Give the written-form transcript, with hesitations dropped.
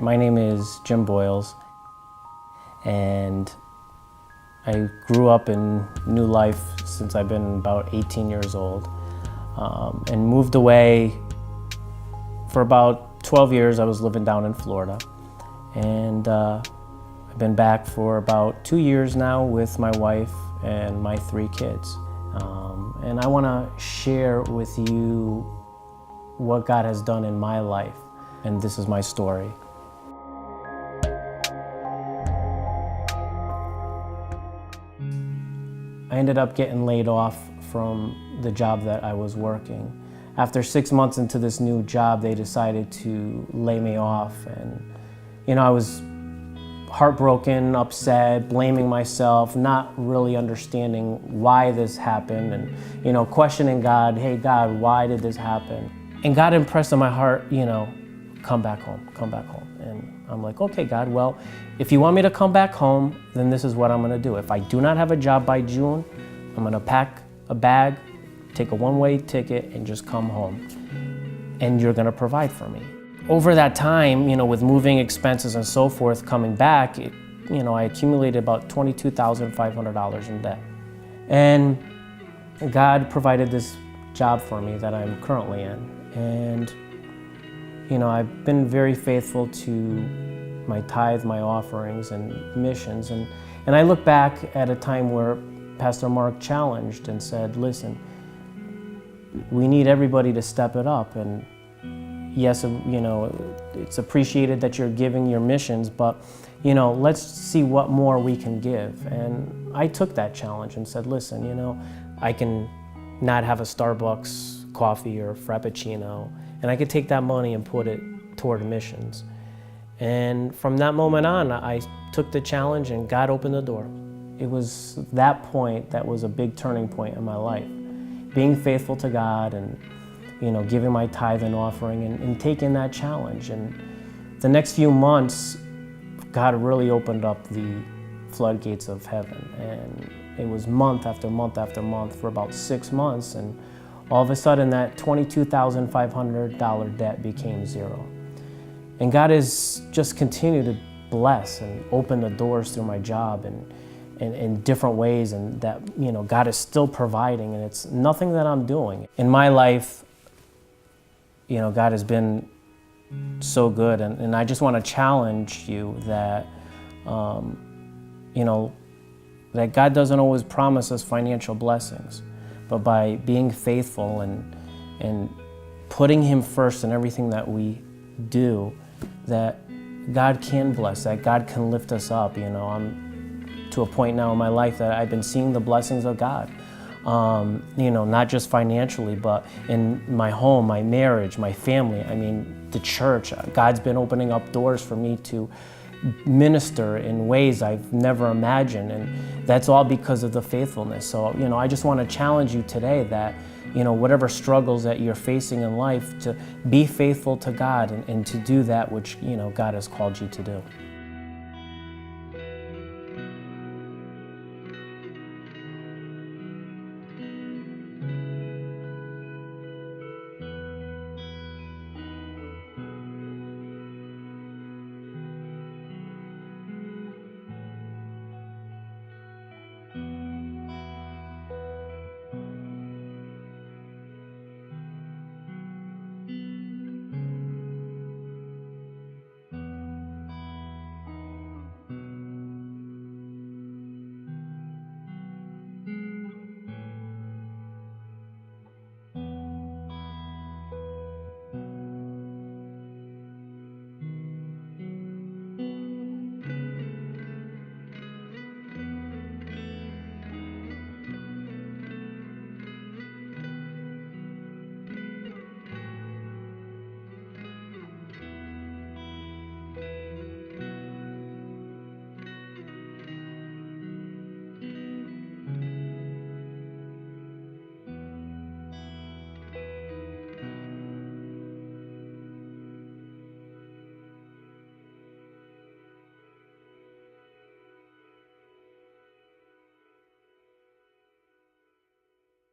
My name is Jim Boyles, and I grew up in New Life since I've been about 18 years old, and moved away for about 12 years. I was living down in Florida, and I've been back for about 2 years now with my wife and my 3 kids. And I want to share with you what God has done in my life, and this is my story. I ended up getting laid off from the job that I was working. After 6 months into this new job, they decided to lay me off, and I was heartbroken, upset, blaming myself, not really understanding why this happened, and questioning God. Hey God, why did this happen? And God impressed on my heart, come back home, come back home. And I'm like, okay, God, well, if you want me to come back home, then this is what I'm gonna do. If I do not have a job by June, I'm gonna pack a bag, take a one-way ticket, and just come home. And you're gonna provide for me. Over that time, with moving expenses and so forth coming back, I accumulated about $22,500 in debt. And God provided this job for me that I'm currently in. And I've been very faithful to my tithe, my offerings, and missions. And I look back at a time where Pastor Mark challenged and said, listen, we need everybody to step it up. And yes, it's appreciated that you're giving your missions, but let's see what more we can give. And I took that challenge and said, listen, I can not have a Starbucks coffee or Frappuccino, and I could take that money and put it toward missions. And from that moment on, I took the challenge, and God opened the door. It was that point that was a big turning point in my life. Being faithful to God and giving my tithe and offering and taking that challenge. And the next few months, God really opened up the floodgates of heaven. And it was month after month after month for about 6 months. And all of a sudden, that $22,500 debt became zero. And God has just continued to bless and open the doors through my job and in different ways. And that, God is still providing, and it's nothing that I'm doing. In my life, God has been so good, and I just want to challenge you that, that God doesn't always promise us financial blessings, but by being faithful and putting Him first in everything that we do, that God can bless, that God can lift us up. I'm to a point now in my life that I've been seeing the blessings of God. Not just financially, but in my home, my marriage, my family, the church. God's been opening up doors for me to minister in ways I've never imagined, and that's all because of the faithfulness. So, I just want to challenge you today that, whatever struggles that you're facing in life, to be faithful to God and to do that which, God has called you to do.